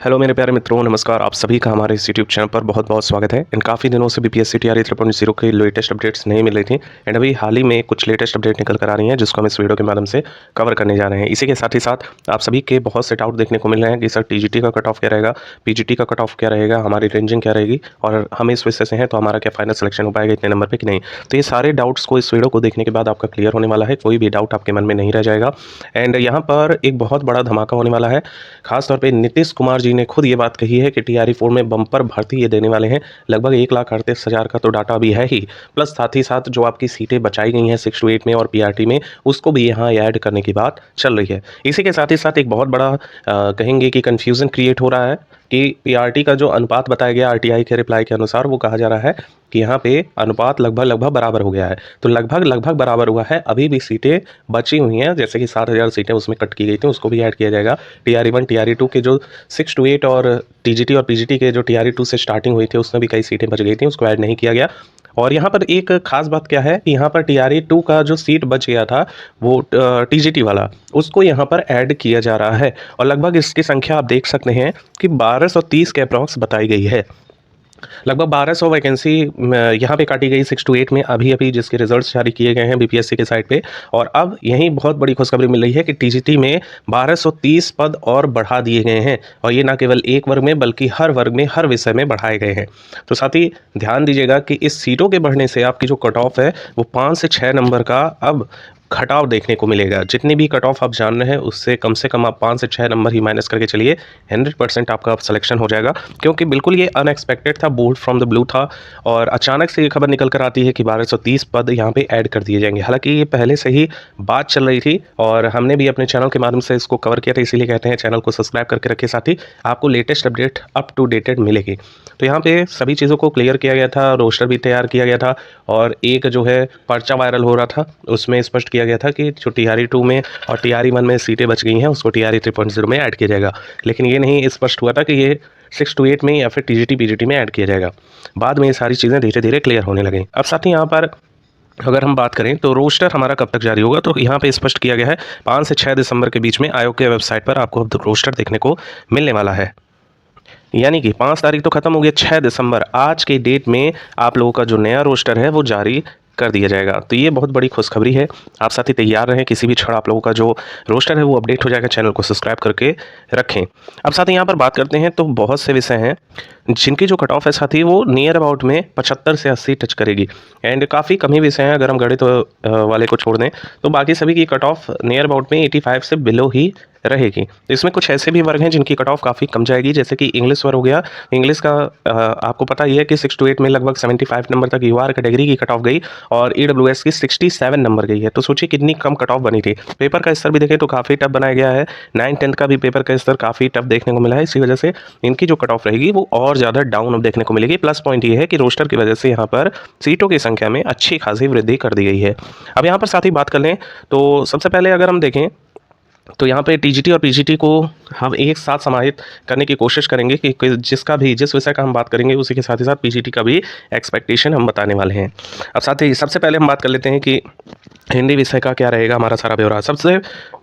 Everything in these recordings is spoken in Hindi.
हेलो मेरे प्यारे मित्रों, नमस्कार। आप सभी का हमारे इस यूट्यूब चैनल पर बहुत बहुत स्वागत है। एंड काफ़ी दिनों से बीपीएससी टीआरई 3.0 की लेटेस्ट अपडेट्स नहीं मिल रही थी एंड अभी हाल ही में कुछ लेटेस्ट अपडेट निकल कर आ रही हैं जिसको हम इस वीडियो के माध्यम से कवर करने जा रहे हैं। इसी के साथ ही साथ आप सभी के बहुत से डाउट देखने को मिल रहे हैं कि सर टीजीटी का कट ऑफ क्या रहेगा, पीजीटी का कट ऑफ क्या रहेगा, हमारी रेंजिंग क्या रहेगी और हम इस विषय से हैं तो हमारा क्या फाइनल सिलेक्शन हो पाएगा इतने नंबर पर कि नहीं। तो ये सारे डाउट्स को इस वीडियो को देखने के बाद आपका क्लियर होने वाला है, कोई भी डाउट आपके मन में नहीं रह जाएगा। एंड यहाँ पर एक बहुत बड़ा धमाका होने वाला है। खासतौर पर नीतीश कुमार जी ने खुद ये बात कही है कि टीआरई 4 में बम्पर भर्ती ये देने वाले हैं। लगभग 1,38,000 का तो डाटा अभी है ही, प्लस साथ ही साथ जो आपकी सीटें बचाई गई हैं 6 to 8 में और पीआरटी में, उसको भी यहाँ ऐड करने की बात चल रही है। इसी के साथ ही साथ एक बहुत बड़ा कहेंगे कि कन्फ्यूज़न क्रिएट हो रहा है कि पीआरटी का जो अनुपात बताया गया आरटीआई के रिप्लाई के अनुसार, वो कहा जा रहा है कि यहाँ पे अनुपात लगभग बराबर हो गया है। तो लगभग बराबर हुआ है, अभी भी सीटें बची हुई हैं, जैसे कि 7,000 सीटें उसमें कट की गई थी, उसको भी ऐड किया जाएगा। टीआरई 1 टीआरई 2 के जो 6 to 8 और टीजीटी और पीजीटी के जो टीआरई 2 से स्टार्टिंग हुई थी उसमें भी कई सीटें बच गई थी, उसको ऐड नहीं किया गया। और यहाँ पर एक खास बात क्या है कि यहाँ पर टीआरई 2 का जो सीट बच गया था वो टीजीटी वाला, उसको यहाँ पर ऐड किया जा रहा है और लगभग इसकी संख्या आप देख सकते हैं कि 1230 के अप्रॉक्स बताई गई है। लगभग 1200 वैकेंसी यहाँ पे काटी गई 6 to 8 में, अभी जिसके रिजल्ट्स जारी किए गए हैं बीपीएससी के साइट पे। और अब यहीं बहुत बड़ी खुशखबरी मिल रही है कि टीजीटी में 1230 पद और बढ़ा दिए गए हैं, और ये ना केवल एक वर्ग में बल्कि हर वर्ग में, हर विषय में बढ़ाए गए हैं। तो साथ ही ध्यान दीजिएगा कि इस सीटों के बढ़ने से आपकी जो कट ऑफ है वो 5 से 6 नंबर का अब घटाव देखने को मिलेगा। जितनी भी कट ऑफ आप जान रहे हैं उससे कम आप 5 से 6 नंबर ही माइनस करके चलिए, 100% आपका सिलेक्शन हो जाएगा। क्योंकि बिल्कुल ये अनएक्सपेक्टेड था, बोल्ड फ्रॉम द ब्लू था, और अचानक से ये खबर निकल कर आती है कि 1230 पद यहाँ पे ऐड कर दिए जाएंगे। हालांकि ये पहले से ही बात चल रही थी और हमने भी अपने चैनल के माध्यम से इसको कवर किया था, इसीलिए कहते हैं चैनल को सब्सक्राइब करके रखिए, साथ ही आपको latest update up to dated मिलेगी। तो यहाँ पे सभी चीज़ों को क्लियर किया गया था, रोस्टर भी तैयार किया गया था, और एक जो है पर्चा वायरल हो रहा था उसमें स्पष्ट किया गया था कि जो टीआरई 2 में और टीआरई 1 में सीटें बच गई हैं उसको टीआरई 3.0 में ऐड किया जाएगा। लेकिन ये नहीं स्पष्ट हुआ था कि ये 6 to 8 में या फिर टीजीटी पीजीटी में ऐड किया जाएगा। बाद में ये सारी चीज़ें धीरे धीरे क्लियर होने लगें। अब साथ ही यहाँ पर अगर हम बात करें तो रोस्टर हमारा कब तक जारी होगा, तो यहाँ पे स्पष्ट किया गया है 5 से 6 दिसंबर के बीच में आयोग के वेबसाइट पर आपको अब रोस्टर देखने को मिलने वाला है। यानी कि 5 तारीख तो खत्म हो गया, 6 दिसंबर आज के डेट में आप लोगों का जो नया रोस्टर है वो जारी कर दिया जाएगा। तो ये बहुत बड़ी खुशखबरी है। आप साथ ही तैयार रहें, किसी भी क्षण आप लोगों का जो रोस्टर है वो अपडेट हो जाएगा। चैनल को सब्सक्राइब करके रखें। अब साथ ही यहाँ पर बात करते हैं तो बहुत से विषय हैं जिनकी जो कट ऑफ है साथ ही वो नियर अबाउट में 75 से 80 टच करेगी, एंड काफ़ी कम ही विषय हैं। अगर हम गणित वाले को छोड़ दें तो बाकी सभी की कट ऑफ नियर अबाउट में 85 से बिलो ही रहेगी। तो इसमें कुछ ऐसे भी वर्ग हैं जिनकी कट ऑफ काफ़ी कम जाएगी, जैसे कि इंग्लिश वर्ग हो गया। इंग्लिश का आपको पता ही है कि 6 to 8 में लगभग 75 नंबर तक यूआर कैटेगरी की कट ऑफ गई और ईडब्ल्यूएस की 67 नंबर गई है। तो सोचिए कितनी कम कट ऑफ बनी थी। पेपर का स्तर भी देखें तो काफ़ी टफ बनाया गया है। 9-10 का भी पेपर का स्तर काफ़ी टफ देखने को मिला है। इसी वजह से इनकी जो कट ऑफ रहेगी वो और ज़्यादा डाउन अब देखने को मिलेगी। प्लस पॉइंट ये है कि रोस्टर की वजह से यहाँ पर सीटों की संख्या में अच्छी खासी वृद्धि कर दी गई है। अब यहाँ पर साथ ही बात कर लें तो सबसे पहले अगर हम देखें तो यहाँ पे टीजीटी और पीजीटी को हम एक साथ समाहित करने की कोशिश करेंगे कि जिस विषय का हम बात करेंगे उसी के साथ ही साथ पीजीटी का भी एक्सपेक्टेशन हम बताने वाले हैं। अब साथ ही सबसे पहले हम बात कर लेते हैं कि हिंदी विषय का क्या रहेगा हमारा सारा ब्यौरा। सबसे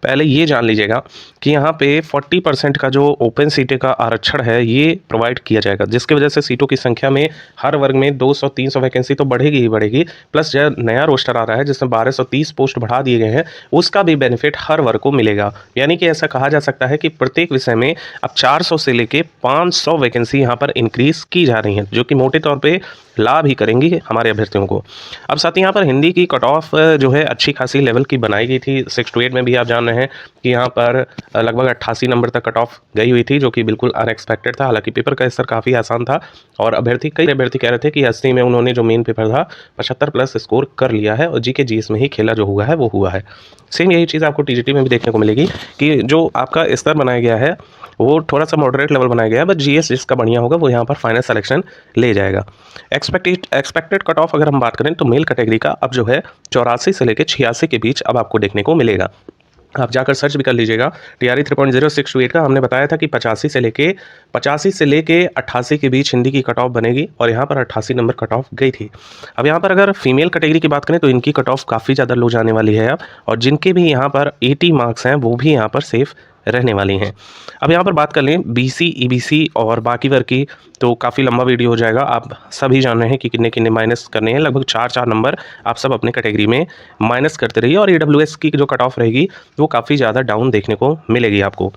पहले ये जान लीजिएगा कि यहाँ पे 40% का जो ओपन सीटें का आरक्षण है ये प्रोवाइड किया जाएगा, जिसकी वजह से सीटों की संख्या में हर वर्ग में 200-300 वैकेंसी तो बढ़ेगी ही बढ़ेगी। प्लस जो नया रोस्टर आ रहा है जिसमें 1230 पोस्ट बढ़ा दिए गए हैं उसका भी बेनिफिट हर वर्ग को मिलेगा। यानी कि ऐसा कहा जा सकता है कि प्रत्येक विषय में अब 400 से लेके 500 वैकेंसी यहाँ पर इंक्रीज की जा रही हैं, जो कि मोटे तौर पे लाभ ही करेंगी हमारे अभ्यर्थियों को। अब साथ ही यहाँ पर हिंदी की कट ऑफ जो है अच्छी खासी लेवल की बनाई गई थी। 6 to 8 में भी आप जान रहे हैं कि यहाँ पर लगभग 88 नंबर तक कट ऑफ गई हुई थी, जो कि बिल्कुल अनएक्सपेक्टेड था। हालांकि पेपर का स्तर काफ़ी आसान था और कई अभ्यर्थी कह रहे थे कि 80 में उन्होंने जो मेन पेपर था 75 प्लस स्कोर कर लिया है और जीके जीएस में ही खेला जो हुआ है वो हुआ है। सेम यही चीज़ आपको टीजीटी में भी देखने को मिलेगी कि जो आपका स्तर बनाया गया है वो थोड़ा सा मॉडरेट लेवल बनाया गया है, बट जीएस जिसका बढ़िया होगा वो यहाँ पर फाइनल सिलेक्शन ले जाएगा। एक्सपेक्टेड कट ऑफ अगर हम बात करें तो मेल कैटेगरी का अब जो है 84 से लेकर 86 के बीच अब आपको देखने को मिलेगा। आप जाकर सर्च भी कर लीजिएगा। टीआरई 3.0 6 to 8 का हमने बताया था कि 85 से लेके 88 के बीच हिंदी की कट ऑफ बनेगी और यहाँ पर 88 नंबर कट ऑफ गई थी। अब यहाँ पर अगर फीमेल कैटेगरी की बात करें तो इनकी कट ऑफ काफ़ी ज़्यादा लो जाने वाली है अब, और जिनके भी यहाँ पर 80 मार्क्स हैं वो भी यहाँ पर सेफ रहने वाली हैं। अब यहाँ पर बात कर लें बीसी, ईबीसी और बाकी वर्ग की, तो काफ़ी लंबा वीडियो हो जाएगा। आप सभी जान रहे हैं कि कितने कितने माइनस करने हैं, लगभग 4 नंबर आप सब अपने कैटेगरी में माइनस करते रहिए। और ईडब्ल्यूएस की जो कट ऑफ रहेगी वो काफ़ी ज़्यादा डाउन देखने को मिलेगी आपको।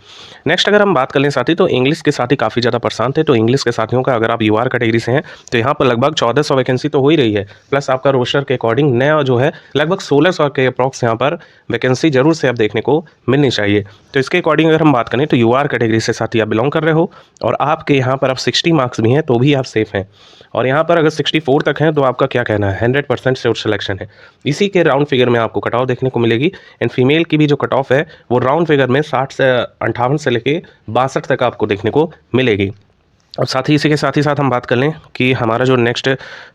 नेक्स्ट अगर हम बात कर लें साथी, तो इंग्लिश के साथी काफ़ी ज़्यादा परेशान थे। तो इंग्लिश के साथियों का अगर आप यूआर कैटेगरी से हैं तो यहाँ पर लगभग 1400 वैकेंसी तो हो ही रही है, प्लस आपका रोस्टर के अकॉर्डिंग नया जो है लगभग 1600 के अप्रॉक्स यहाँ पर वैकेंसी जरूर से अब देखने को मिलनी चाहिए। तो इसके अकॉर्डिंग अगर हम बात करें तो यूआर कैटेगरी से साथी आप बिलोंग कर रहे हो और आपके यहाँ पर अब 60 मार्क्स भी हैं तो भी आप सेफ हैं। और यहाँ पर अगर 64 तक हैं तो आपका क्या कहना है, 100% श्योर सिलेक्शन है। इसी के राउंड फिगर में आपको कट ऑफ देखने को मिलेगी। एंड फीमेल की भी जो कट ऑफ है वो राउंड फिगर में 60 से 58 से लेके 62 तक आपको देखने को मिलेगी। और साथ ही इसी के साथ ही साथ हम बात कर लें कि हमारा जो नेक्स्ट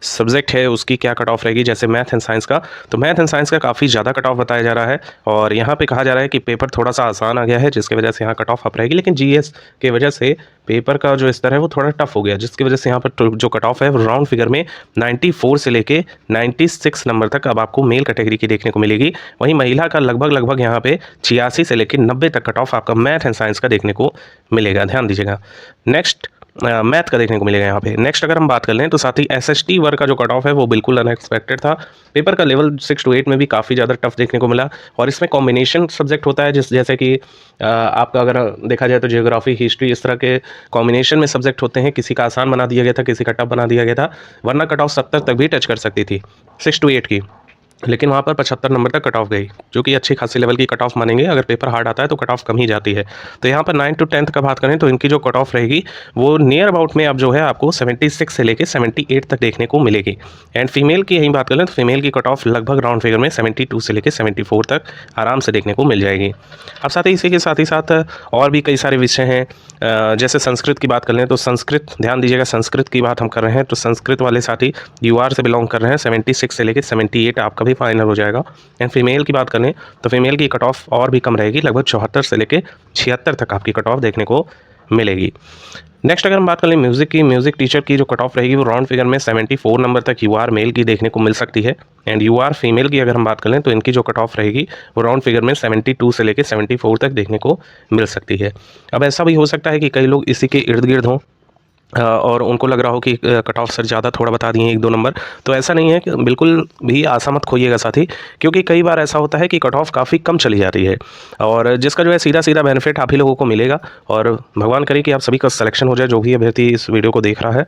सब्जेक्ट है उसकी क्या कट ऑफ रहेगी। जैसे मैथ एंड साइंस का, तो मैथ एंड साइंस का काफ़ी ज़्यादा कट ऑफ बताया जा रहा है और यहाँ पे कहा जा रहा है कि पेपर थोड़ा सा आसान आ गया है जिसकी वजह से यहाँ कट ऑफ अप रहेगी। लेकिन जीएस की वजह से पेपर का जो स्तर है वो थोड़ा टफ हो गया, जिसकी वजह से यहाँ पर जो कट ऑफ है वो राउंड फिगर में 94 से लेके 96 नंबर तक अब आपको मेल कैटेगरी की देखने को मिलेगी। वहीं महिला का लगभग यहाँ पे 86 से लेकर 90 तक कट ऑफ आपका मैथ एंड साइंस का देखने को मिलेगा, ध्यान दीजिएगा। नेक्स्ट मैथ का देखने को मिलेगा यहाँ पे। नेक्स्ट अगर हम बात कर लें तो साथ ही एसएसटी वर्ग का जो कट ऑफ है वो बिल्कुल अनएक्सपेक्टेड था। पेपर का लेवल 6 to 8 में भी काफ़ी ज़्यादा टफ देखने को मिला और इसमें कॉम्बिनेशन सब्जेक्ट होता है जैसे कि आपका अगर देखा जाए तो जियोग्राफी, हिस्ट्री, इस तरह के कॉम्बिनेशन में सब्जेक्ट होते हैं। किसी का आसान बना दिया गया था, किसी का टफ बना दिया गया था, वरना कट ऑफ 70 तक भी टच कर सकती थी 6 to 8 की, लेकिन वहाँ पर 75 नंबर तक कट ऑफ गई, जो कि अच्छी खासी लेवल की कट ऑफ मानेंगे। अगर पेपर हार्ड आता है तो कट ऑफ कम ही जाती है। तो यहाँ पर 9 to 10 का बात करें तो इनकी जो कट ऑफ रहेगी वो नियर अबाउट में अब जो है आपको 76 से लेके 78 तक देखने को मिलेगी। एंड फीमेल की यही बात करें तो फीमेल की कट ऑफ लगभग राउंड फिगर में 72 से लेके 74 तक आराम से देखने को मिल जाएगी। अब साथ ही इसी के साथ ही साथ और भी कई सारे विषय हैं। जैसे संस्कृत की बात कर लें तो संस्कृत, ध्यान दीजिएगा, संस्कृत की बात हम कर रहे हैं तो संस्कृत वाले साथी यूआर से बिलोंग कर रहे हैं। 76 से लेकर 78 आपका भी फाइनल हो जाएगा। एंड फीमेल की बात करें तो फीमेल की कट ऑफ और भी कम रहेगी, लगभग 74 से लेकर 76 तक आपकी कट ऑफ देखने को मिलेगी। नेक्स्ट अगर हम बात करें म्यूज़िक की, म्यूज़िक टीचर की जो कट ऑफ रहेगी वो राउंड फिगर में 74 नंबर तक यूआर मेल की देखने को मिल सकती है। एंड यूआर फीमेल की अगर हम बात करें तो इनकी जो कट ऑफ रहेगी वो राउंड फिगर में 72 से लेकर 74 तक देखने को मिल सकती है। अब ऐसा भी हो सकता है कि कई लोग इसी के इर्द गिर्द हों और उनको लग रहा हो कि कट ऑफ सर ज़्यादा थोड़ा बता दिए 1-2 नंबर, तो ऐसा नहीं है कि बिल्कुल भी आशा मत खोइएगा साथी, क्योंकि कई बार ऐसा होता है कि कट ऑफ काफ़ी कम चली जाती है और जिसका जो है सीधा बेनिफिट आप ही लोगों को मिलेगा। और भगवान करे कि आप सभी का सिलेक्शन हो जाए जो भी अभ्यर्थी इस वीडियो को देख रहा है,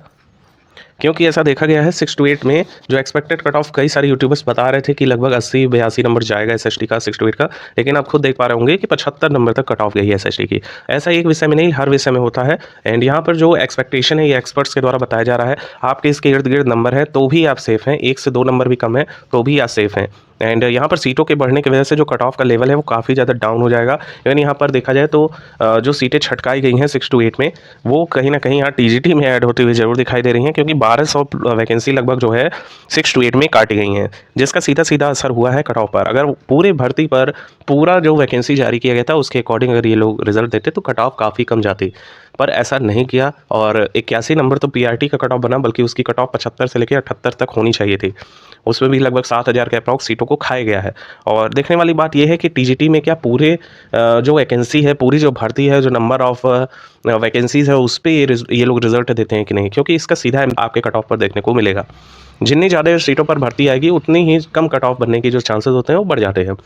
क्योंकि ऐसा देखा गया है 6 to 8 में जो एक्सपेक्टेड कट ऑफ कई सारे यूट्यूबर्स बता रहे थे कि लगभग 80-82 नंबर जाएगा एसएसटी का 6 to 8 का, लेकिन आप खुद देख पा रहे होंगे कि 75 नंबर तक कट ऑफ गई है एसएसटी की। ऐसा एक विषय में नहीं, हर विषय में होता है। एंड यहाँ पर जो एक्सपेक्टेशन है ये एक्सपर्ट्स के द्वारा बताया जा रहा है। आपके इसके इर्द गिर्द नंबर है तो भी आप सेफ हैं, 1 से 2 नंबर भी कम है तो भी आप सेफ हैं। एंड यहाँ पर सीटों के बढ़ने की वजह से जो कट ऑफ का लेवल है वो काफ़ी ज़्यादा डाउन हो जाएगा। इवन यहाँ पर देखा जाए तो जो सीटें छटकाई गई हैं 6 to 8 में वो कहीं ना कहीं यहाँ टीजीटी में ऐड होती हुई जरूर दिखाई दे रही हैं, क्योंकि 1200 वैकेंसी लगभग जो है 6 to 8 में काटी गई हैं, जिसका सीधा असर हुआ है कट ऑफ पर। अगर पूरे भर्ती पर पूरा जो वैकेंसी जारी किया गया था उसके अकॉर्डिंग अगर ये लोग रिजल्ट देते तो कट ऑफ काफ़ी कम जाती, पर ऐसा नहीं किया और 81 नंबर तो पीआरटी का कट ऑफ बना, बल्कि उसकी कट ऑफ 75 से लेकर 78 तक होनी चाहिए थी। उसमें भी लगभग 7000 के अप्रॉक्स सीटों को खाया गया है। और देखने वाली बात यह है कि टीजीटी में क्या पूरे जो वैकेंसी है, पूरी जो भर्ती है, जो नंबर ऑफ वैकेंसीज है उस पर ये लोग रिजल्ट देते हैं कि नहीं, क्योंकि इसका सीधा आपके कट ऑफ पर देखने को मिलेगा। जितनी ज़्यादा सीटों पर भर्ती आएगी उतनी ही कम कट ऑफ बनने की जो चांसेस होते हैं वो बढ़ जाते हैं।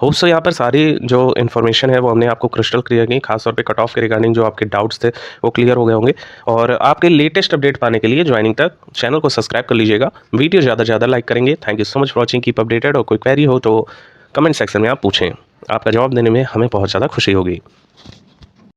होप्स सो यहाँ पर सारी जो इन्फॉर्मेशन है वो हमने आपको क्रिस्टल क्लियर की, खासतौर पे कट ऑफ के रिगार्डिंग जो आपके डाउट्स थे वो क्लियर हो गए होंगे। और आपके लेटेस्ट अपडेट पाने के लिए ज्वाइनिंग तक चैनल को सब्सक्राइब कर लीजिएगा, वीडियो ज़्यादा से ज़्यादा लाइक करेंगे। Thank you so much for watching, keep updated. और कोई क्वेरी हो तो कमेंट सेक्शन में आप पूछें, आपका जवाब देने में हमें बहुत ज़्यादा खुशी होगी।